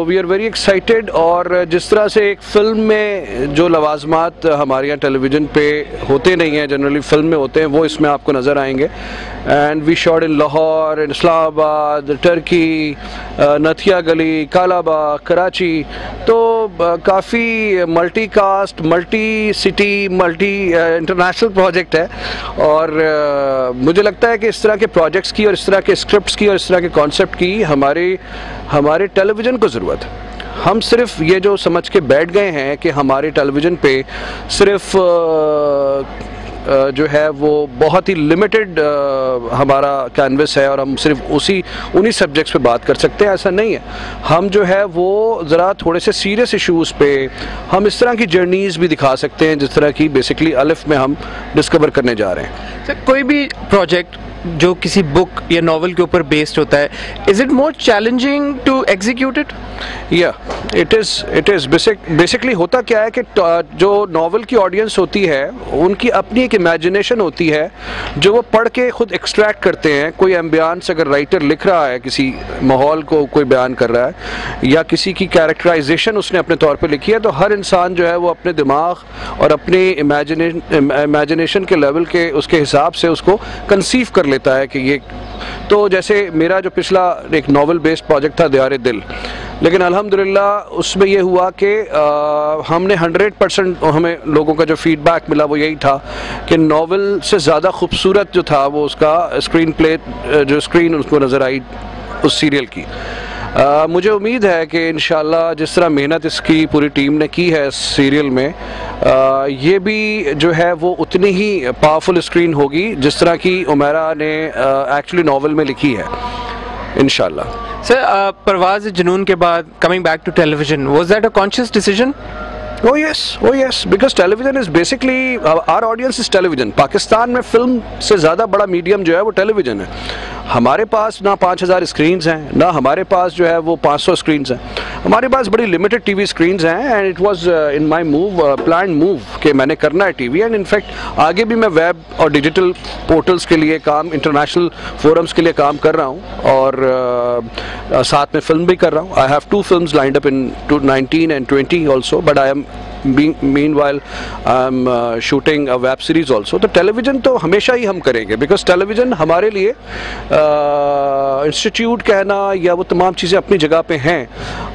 We are very excited. और जिस तरह से एक फ़िल्म में जो लवाजमात हमारे यहाँ टेलीविज़न पे होते नहीं हैं, जनरली फ़िल्म में होते हैं, वो इसमें आपको नज़र आएंगे। And we shot in Lahore, in Islamabad, Turkey, Nathia Gali, Kalabagh, Karachi. तो काफ़ी multi cast, multi city, multi international project है। और मुझे लगता है कि इस तरह के प्रोजेक्ट्स की और इस तरह के स्क्रिप्ट्स की और इस तरह के कॉन्सेप्ट की हमारे टेलीविज़न को ज़रूरत है। हम सिर्फ ये जो समझ के बैठ गए हैं कि हमारे टेलीविज़न पे सिर्फ जो है वो बहुत ही लिमिटेड हमारा कैनवस है और हम सिर्फ उन्हीं सब्जेक्ट्स पे बात कर सकते हैं, ऐसा नहीं है। हम जो है वो ज़रा थोड़े से सीरियस इश्यूज़ पे हम इस तरह की जर्नीज़ भी दिखा सकते हैं, जिस तरह की बेसिकली अलिफ में हम डिस्कवर करने जा रहे हैं। सर, कोई भी प्रोजेक्ट जो किसी बुक या नॉवल के ऊपर बेस्ड होता है, is it more challenging to execute it? या इट इज़ बेसिकली होता क्या है कि जो नॉवल की ऑडियंस होती है उनकी अपनी एक इमेजिनेशन होती है जो वो पढ़ के खुद एक्सट्रैक्ट करते हैं। कोई एम्बियंस अगर राइटर लिख रहा है, किसी माहौल को कोई बयान कर रहा है या किसी की कैरेक्टराइजेशन उसने अपने तौर पे लिखी है, तो हर इंसान जो है वो अपने दिमाग और अपने इमेजिनेशन के लेवल के उसके हिसाब से उसको कंसीव कर लेता है कि ये। तो जैसे मेरा जो पिछला एक नॉवल बेस्ड प्रोजेक्ट था दियारे दिल, लेकिन अल्हम्दुलिल्लाह उसमें ये हुआ कि हमने 100% हमें लोगों का जो फीडबैक मिला वो यही था कि नॉवल से ज़्यादा खूबसूरत जो था वो उसका स्क्रीन प्ले, जो स्क्रीन उसको नज़र आई उस सीरियल की। मुझे उम्मीद है कि इंशाल्लाह जिस तरह मेहनत इसकी पूरी टीम ने की है इस सीरियल में, ये भी जो है वो उतनी ही पावरफुल स्क्रीन होगी जिस तरह की उमैरा ने एक्चुअली नॉवल में लिखी है, इंशाल्लाह। सर, परवाज़ जुनून के बाद coming back to television, was that a conscious decision? Oh yes, because television is basically our audience is television. Pakistan में फिल्म से ज़्यादा बड़ा मीडियम जो है वो टेलीविज़न है। हमारे पास ना 5000 स्क्रीन्स हैं, ना हमारे पास जो है वो 500 स्क्रीन्स हैं। हमारे पास बड़ी लिमिटेड टीवी स्क्रीन्स हैं। And it was in my plan move कि मैंने करना है टीवी। एंड इनफैक्ट आगे भी मैं वेब और डिजिटल पोर्टल्स के लिए काम, इंटरनेशनल फोरम्स के लिए काम कर रहा हूँ और साथ में फिल्म भी कर रहा हूँ। I have 2 films lined up in 2019 and 20 also, but I am meanwhile I'm shooting a web series also। तो टेलीविज़न तो हमेशा ही हम करेंगे, बिकॉज टेलीविज़न हमारे लिए इंस्टीट्यूट कहना या वो तमाम चीज़ें अपनी जगह पे हैं,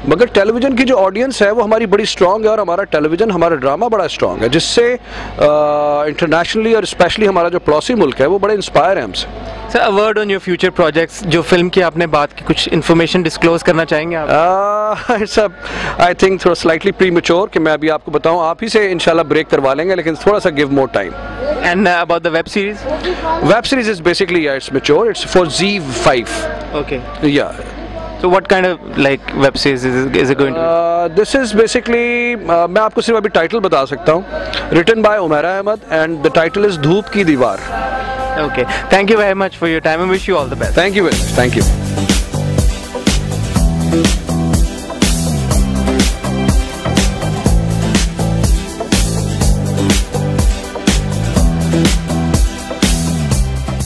मगर टेलीविज़न की जो ऑडियंस है वो हमारी बड़ी स्ट्रॉन्ग है और हमारा टेलीविज़न, हमारा ड्रामा बड़ा स्ट्रॉन्ग है, जिससे इंटरनेशनली और स्पेशली हमारा जो पड़ोसी मुल्क है वो बड़े इंस्पायर है हमसे। Sir, a word on your future projects, जो फिल्म की आपने बात की, कुछ इन्फॉर्मेशन डिस्क्लोज करना चाहेंगे आप? इट्स आई थिंक थोड़ा स्लाइटली प्रीमेच्योर कि मैं अभी आपको बताऊं। आप ही से इंशाल्लाह ब्रेक करवा लेंगे, लेकिन थोड़ा सा give more time. And about the web series? Web series is basically it's mature, it's for ZEE5। Okay, या so what kind of like web series is it going to be? This is basically मैं आपको सिर्फ अभी title बता सकता हूँ, written by Umera Ahmed and the title is धूप की दीवार। Okay, thank you very much for your time and wish you all the best. Thank you very much. Thank you.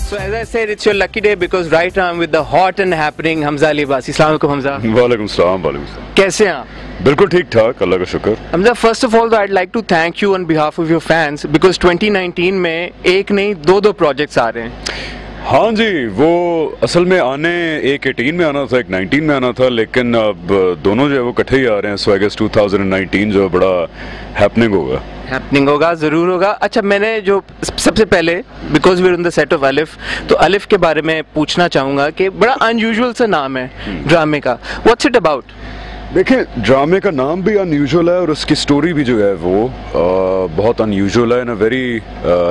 So as I said, it's your lucky day because right now I'm with the hot and happening Hamza Ali Abbasi. Assalamu alaikum Hamza. वालेकुम सलाम। वालेकुम सलाम। कैसे हैं आप? बिल्कुल ठीक ठाक, अल्लाह का शुक्र। Hamza, first of all, I'd like to thank you on behalf of your fans because 2019 में एक नहीं 2 प्रोजेक्ट्स आ रहे हैं। हाँ जी, वो असल में आने एक 18 में आना था, एक 19 में आना था, लेकिन अब दोनों जो है वो इकट्ठे ही आ रहे हैं। सो आई गेस 2019 जो बड़ा हैपनिंग होगा। ज़रूर होगा। अच्छा, मैंने जो सबसे पहले because we are on the set of Alif, तो अलिफ के बारे में पूछना चाहूँगा कि बड़ा अनयूजुअल सा नाम है ड्रामे का, व्हाट्स इट अबाउट? देखिए, ड्रामे का नाम भी अनयूजुअल है और उसकी स्टोरी भी जो है वो बहुत अनयूजुअल है, in a very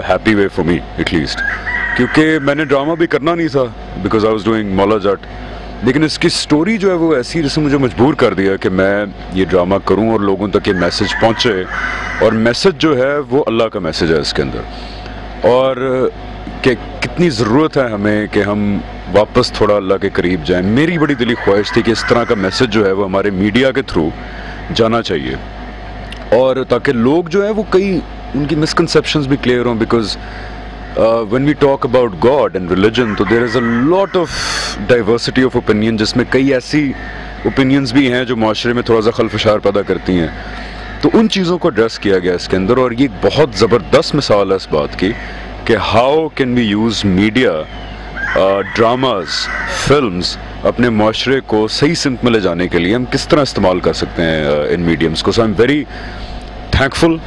happy way for me at least, क्योंकि मैंने ड्रामा भी करना नहीं था because I was doing Maula Jatt, लेकिन इसकी स्टोरी जो है वो ऐसी जिसने मुझे मजबूर कर दिया कि मैं ये ड्रामा करूं और लोगों तक ये मैसेज पहुंचे। और मैसेज जो है वो अल्लाह का मैसेज है इसके अंदर, और कि कितनी ज़रूरत है हमें कि हम वापस थोड़ा अल्लाह के करीब जाएं। मेरी बड़ी दिली ख्वाहिश थी कि इस तरह का मैसेज जो है वो हमारे मीडिया के थ्रू जाना चाहिए, और ताकि लोग जो है वो कई उनकी मिसकंसेप्शंस भी क्लियर हों। Because when we talk about God and religion, तो there is a lot of diversity of opinion, जिसमें कई ऐसी ओपिनियंस भी हैं जो माशरे में थोड़ा सा खलफशार पैदा करती हैं, तो उन चीज़ों को एड्रेस किया गया इसके अंदर। और ये एक बहुत ज़बरदस्त मिसाल है इस बात की कि how can we use media, dramas, films अपने माशरे को सही सिमत में ले जाने के लिए हम किस तरह इस्तेमाल कर सकते हैं इन मीडियम्स को। So I am very thankful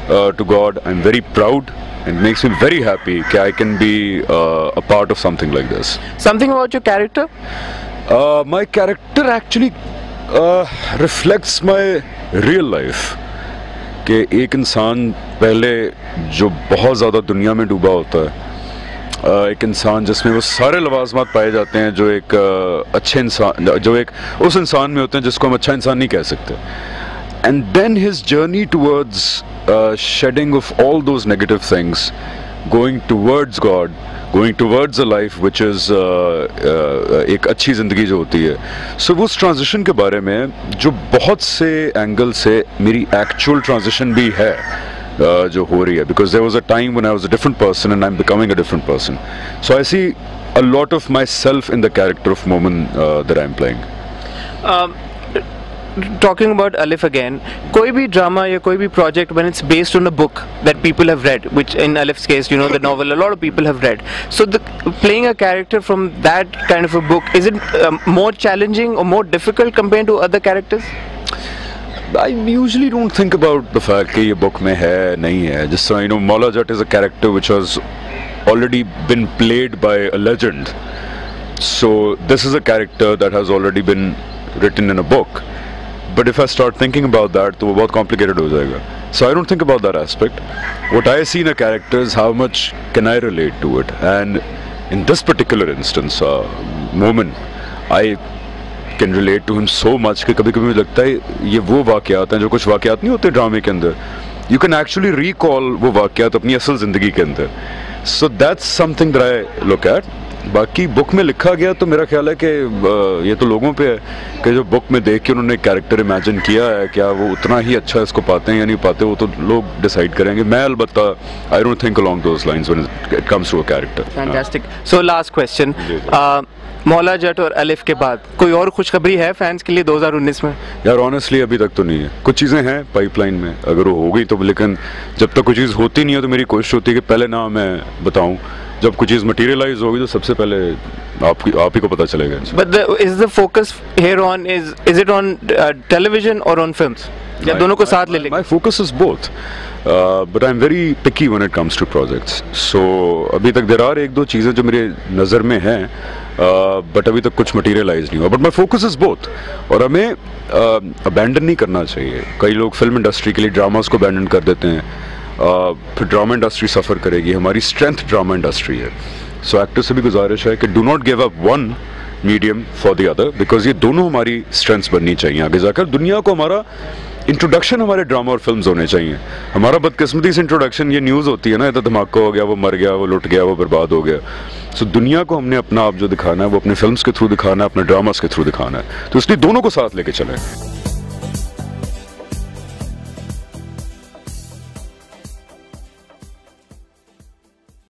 to God, I am very proud, and it makes me very happy that I can be a part of something like this. Something about your character? My character actually reflects my real life. कि एक इंसान पहले जो बहुत ज़्यादा दुनिया में डूबा होता है, एक इंसान जिसमें वो सारे लवाजमात पाए जाते हैं जो एक अच्छे इंसान, जो एक उस इंसान में होते हैं जिसको हम अच्छा इंसान नहीं कह सकते। And then his journey towards shedding of all those negative things, going towards God, going towards a life which is एक अच्छी ज़िंदगी जो होती है। So वो उस ट्रांजिशन के बारे में जो बहुत से एंगल से मेरी एक्चुअल ट्रांजिशन भी है जो हो रही है, because there was a time when I was a different person and I'm becoming a different person. So I see a lot of myself in the character of Momin that I'm playing. Talking about Alif again, कोई भी drama या कोई भी project when it's based on a book that people have read, which in Alif's case, you know, the novel a lot of people have read. So playing a character from that kind of a book, is it more challenging or more difficult compared to other characters? I usually don't think about the fact कि ये book में है नहीं है। जिस तरह, you know, Maula Jatt is a character which has already been played by a legend. So this is a character that has already been written in a book. But if I start thinking about that, तो वो बहुत complicated हो जाएगा. So I don't think about that aspect. What I see in a character is how much can I relate to it. And in this particular instance, Momin, I can relate to him so much कि कभी-कभी मुझे लगता है ये वो वाक़यात हैं जो कुछ वाक़यात नहीं होते ड्रामे के अंदर. You can actually recall वो वाक़यात अपनी असल ज़िंदगी के अंदर. So that's something that I look at. बाकी बुक में लिखा गया तो मेरा ख्याल है कि ये तो लोगों पे है कि जो बुक में देख के उन्होंने कैरेक्टर इमेजिन किया है, क्या वो उतना ही अच्छा इसको पाते हैं या नहीं पाते, वो तो लोग डिसाइड करेंगे। मैं अलबत्ता I don't think along those lines when it comes to a character. Fantastic. So last question, Maula Jatt और अलिफ के बाद कोई और खुशखबरी है फैंस के लिए 2019 में? यार ऑनेस्टली अभी तक तो नहीं है। कुछ चीज़ें हैं पाइपलाइन में, अगर वो हो गई तो, लेकिन जब तक कोई चीज़ होती नहीं है तो मेरी कोशिश होती है कि पहले ना मैं बताऊं, जब कुछ चीज़ मटेरियलाइज होगी तो सबसे पहले आप ही को पता चलेगा। But is the focus here on is it on television or on films? या दोनों को साथ ले लेंगे? My focus is both, but I'm very picky when it comes to projects. So अभी तक there are एक दो चीज़ें जो मेरे नज़र में हैं, but अभी तक कुछ मटेरियलाइज नहीं हुआ। But my focus is both, और हमें अबैंडन नहीं करना चाहिए। कई लोग फिल्म इंडस्ट्री के लिए ड्रामास को अबैंडन कर देते हैं, फिर ड्रामा इंडस्ट्री सफ़र करेगी। हमारी स्ट्रेंथ ड्रामा इंडस्ट्री है। सो एक्टर से भी गुजारिश है कि do not give up one medium for the other, because ये दोनों हमारी स्ट्रेंथ्स बननी चाहिए आगे जाकर। दुनिया को हमारा इंट्रोडक्शन हमारे ड्रामा और फिल्म्स होने चाहिए। हमारा बदकिस्मती से इंट्रोडक्शन ये न्यूज़ होती है ना, तो धमाका हो गया, वो मर गया, वो लुट गया, वो बर्बाद हो गया। सो दुनिया को हमने अपना आप जो दिखाना है वो अपने फिल्म्स के थ्रू दिखाना है, अपने ड्रामास के थ्रू दिखाना है। तो इसलिए दोनों को साथ लेके चलें।